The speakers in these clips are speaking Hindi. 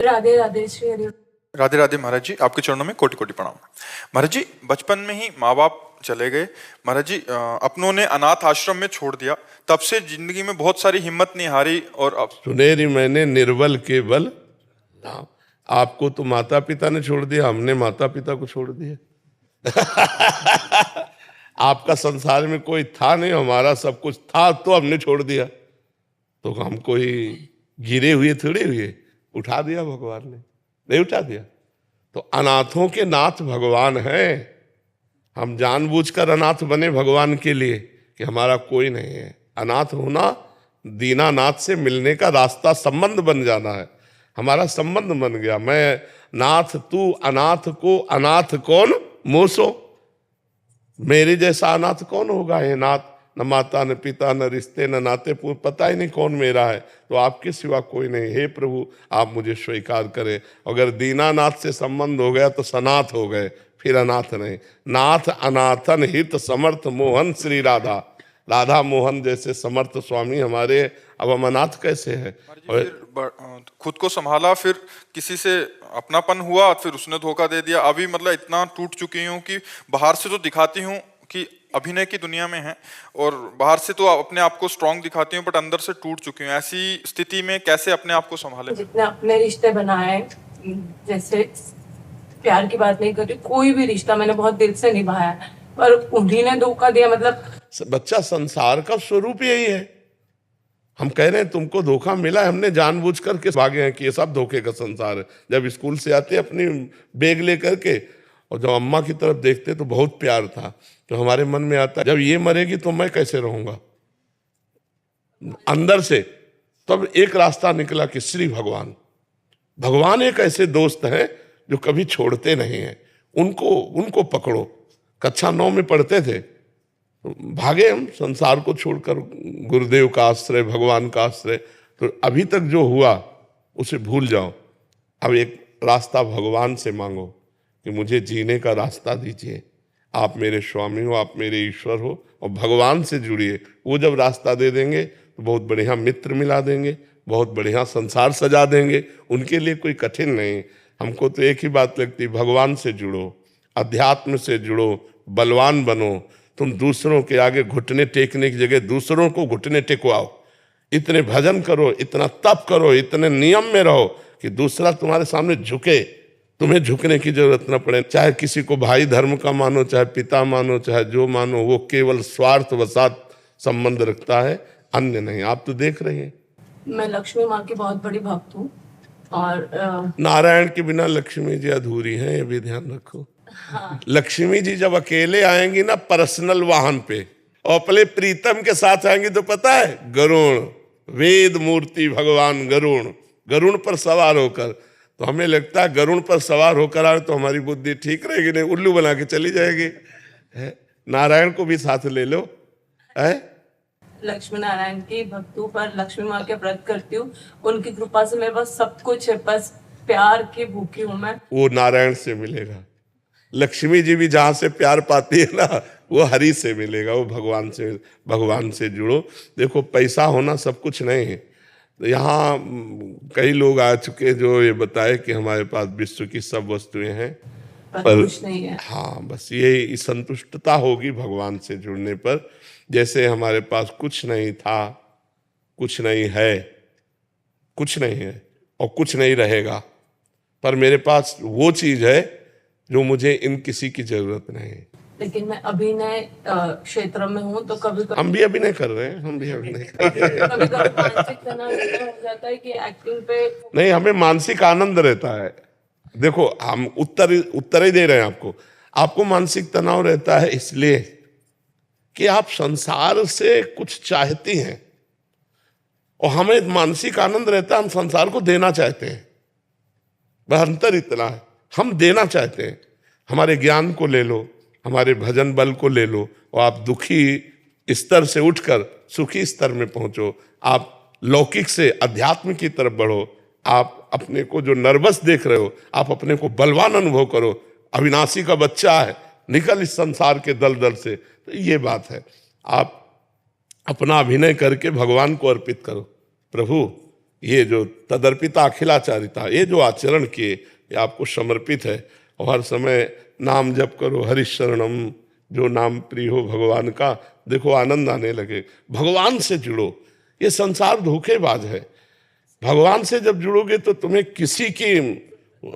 राधे राधे श्री हरि। राधे राधे महाराज जी, आपके चरणों में कोटि कोटि प्रणाम। महाराज जी, बचपन में ही माँ बाप चले गए। महाराज जी, अपनों ने अनाथ आश्रम में छोड़ दिया। तब से जिंदगी में बहुत सारी हिम्मत नहीं हारी। और अब सुनेरी मैंने निर्बल के बल धाम। आपको तो माता पिता ने छोड़ दिया, हमने माता पिता को छोड़ दिया। आपका संसार में कोई था नहीं, हमारा सब कुछ था तो हमने छोड़ दिया। तो हम कोई गिरे हुए थोड़े हुए, उठा दिया भगवान ने, नहीं उठा दिया। तो अनाथों के नाथ भगवान हैं। हम जानबूझकर अनाथ बने भगवान के लिए कि हमारा कोई नहीं है। अनाथ होना दीनानाथ से मिलने का रास्ता, संबंध बन जाना है। हमारा संबंध बन गया। मैं नाथ तू अनाथ को अनाथ कौन मोसो। मेरे जैसा अनाथ कौन होगा हे नाथ। न माता न पिता न रिश्ते न नाते, पता ही नहीं कौन मेरा है। तो आपके सिवा कोई नहीं। हे प्रभु, आप मुझे स्वीकार करें। अगर दीनानाथ से संबंध हो गया तो सनाथ हो गए, फिर अनाथ नहीं। नाथ अनाथन हित समर्थ मोहन श्री राधा। राधा मोहन जैसे समर्थ स्वामी हमारे, अब हम अनाथ कैसे हैं। फिर खुद को संभाला, फिर किसी से अपनापन हुआ, फिर उसने धोखा दे दिया। अभी मतलब इतना टूट चुकी हूँ कि बाहर से तो दिखाती हूँ कि अभिनय की दुनिया में है, और बाहर से तो अपने आप को स्ट्रांग दिखाती हूँ, बट अंदर से टूट चुकी हूँ। ऐसी स्थिति में कैसे अपने आप को संभाले। जितने अपने रिश्ते बनाए, जैसे प्यार की बात नहीं करती, कोई भी रिश्ता मैंने बहुत दिल से निभाया, पर उन्हीं ने धोखा दिया। मतलब बच्चा, संसार का स्वरूप यही है। हम कह रहे हैं तुमको धोखा मिला, हमने जानबूझकर के भागे हैं कि ये सब धोखे का संसार है। जब स्कूल से आते अपनी बैग लेकर के, और जब अम्मा की तरफ देखते तो बहुत प्यार था, तो हमारे मन में आता जब ये मरेगी तो मैं कैसे रहूंगा अंदर से। तब एक रास्ता निकला कि श्री भगवान, भगवान एक ऐसे दोस्त हैं जो कभी छोड़ते नहीं हैं। उनको पकड़ो। कक्षा 9 में पढ़ते थे, भागे हम संसार को छोड़कर, गुरुदेव का आश्रय, भगवान का आश्रय। तो अभी तक जो हुआ उसे भूल जाओ। अब एक रास्ता भगवान से मांगो कि मुझे जीने का रास्ता दीजिए। आप मेरे स्वामी हो, आप मेरे ईश्वर हो, और भगवान से जुड़िए। वो जब रास्ता दे देंगे तो बहुत बढ़िया मित्र मिला देंगे, बहुत बढ़िया संसार सजा देंगे। उनके लिए कोई कठिन नहीं। हमको तो एक ही बात लगती, भगवान से जुड़ो, अध्यात्म से जुड़ो, बलवान बनो। तुम दूसरों के आगे घुटने टेकने की जगह दूसरों को घुटने टेकवाओ। इतने भजन करो, इतना तप करो, इतने नियम में रहो कि दूसरा तुम्हारे सामने झुके, तुम्हें झुकने की जरूरत न पड़े। चाहे किसी को भाई धर्म का मानो, चाहे पिता मानो, चाहे जो मानो, वो केवल स्वार्थ वसात संबंध रखता है, अन्य नहीं। आप तो देख रहे हैं। मैं लक्ष्मी माँ की बहुत बड़ी भक्त हूँ, और नारायण के बिना लक्ष्मी जी अधूरी हैं, ये भी ध्यान रखो। हाँ। लक्ष्मी जी जब अकेले आएंगी ना पर्सनल वाहन पे, और अपने प्रीतम के साथ आएंगी तो पता है, गरुण, वेद मूर्ति भगवान गरुण पर सवार होकर। तो हमें लगता है गरुण पर सवार होकर आए तो हमारी बुद्धि ठीक रहेगी, नहीं उल्लू बना के चली जाएगी। नारायण को भी साथ ले लो। है लक्ष्मी नारायण की भक्त हूँ, पर लक्ष्मी माँ के व्रत करती हूँ। उनकी कृपा से मेरे पास सब कुछ है, बस प्यार की भूखी हूँ मैं। वो नारायण से मिलेगा। लक्ष्मी जी भी जहाँ से प्यार पाती है ना, वो हरि से मिलेगा, वो भगवान से जुड़ो। देखो, पैसा होना सब कुछ नहीं है। तो यहाँ कई लोग आ चुके जो ये बताए कि हमारे पास विश्व की सब वस्तुएं हैं, पर कुछ नहीं है। हाँ, बस ये संतुष्टता होगी भगवान से जुड़ने पर। जैसे हमारे पास कुछ नहीं था, कुछ नहीं है, कुछ नहीं है और कुछ नहीं रहेगा, पर मेरे पास वो चीज है जो मुझे इन किसी की जरूरत नहीं है। लेकिन मैं अभिनय क्षेत्र में हूँ, तो कभी हम भी अभिनय कर रहे हैं, हम भी अभिनय कभी मानसिक तनाव हो जाता है कि एक्टिंग पे नहीं, हमें मानसिक आनंद रहता है। देखो, हम उत्तर ही दे रहे हैं आपको। आपको मानसिक तनाव रहता है इसलिए कि आप संसार से कुछ चाहती हैं, और हमें मानसिक आनंद रहता है, हम संसार को देना चाहते हैं। वह अंतर इतना है, हम देना चाहते हैं। हमारे ज्ञान को ले लो, हमारे भजन बल को ले लो, और आप दुखी स्तर से उठकर सुखी स्तर में पहुंचो। आप लौकिक से अध्यात्म की तरफ बढ़ो। आप अपने को जो नर्वस देख रहे हो, आप अपने को बलवान अनुभव करो। अविनाशी का बच्चा है, निकल इस संसार के दलदल से। तो ये बात है, आप अपना अभिनय करके भगवान को अर्पित करो। प्रभु, ये जो तदर्पिता अखिलाचारिता, ये जो आचरण किए, ये आपको समर्पित है। और हर समय नाम जप करो, हरिशरणम, जो नाम प्रिय हो भगवान का, देखो आनंद आने लगे। भगवान से जुड़ो, ये संसार धोखेबाज है। भगवान से जब जुड़ोगे तो तुम्हें किसी की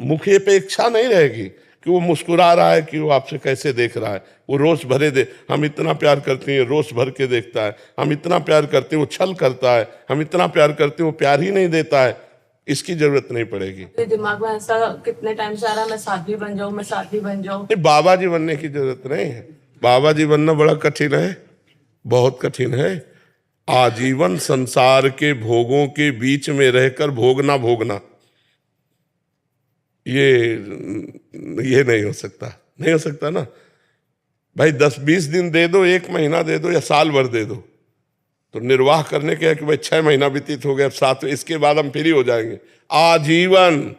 मुख्य अपेक्षा नहीं रहेगी कि वो मुस्कुरा रहा है, कि वो आपसे कैसे देख रहा है। वो रोष भरे दे, हम इतना प्यार करते हैं, रोष भर के देखता है। हम इतना प्यार करते हैं, वो छल करता है। हम इतना प्यार करते हैं, वो प्यार ही नहीं देता है। इसकी जरूरत नहीं पड़ेगी। मेरे दिमाग में ऐसा कितने टाइम से आ रहा है, मैं साध्वी बन जाऊं, मैं साध्वी बन जाऊं। नहीं, बाबा जी बनने की जरूरत नहीं है। बाबा जी बनना बड़ा कठिन है, बहुत कठिन है। आजीवन संसार के भोगों के बीच में रहकर भोगना भोगना, ये नहीं हो सकता, नहीं हो सकता ना भाई। 10-20 दिन दे दो, 1 महीना दे दो, या साल भर दे दो, तो निर्वाह करने के है कि भाई 6 महीना व्यतीत हो गया, अब 7, इसके बाद हम फ्री हो जाएंगे। आजीवन,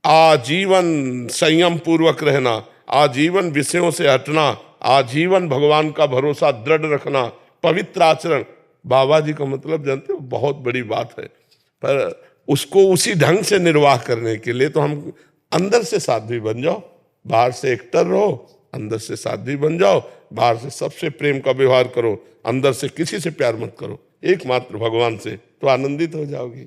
आजीवन संयम पूर्वक रहना, आजीवन विषयों से हटना, आजीवन भगवान का भरोसा दृढ़ रखना, पवित्र आचरण। बाबा जी का मतलब जानते हो, बहुत बड़ी बात है। पर उसको उसी ढंग से निर्वाह करने के लिए तो हम अंदर से साध्वी बन जाओ, बाहर से एक्टर रहो, अंदर से साध्वी बन जाओ। बाहर से सबसे प्रेम का व्यवहार करो, अंदर से किसी से प्यार मत करो, एकमात्र भगवान से, तो आनंदित हो जाओगी।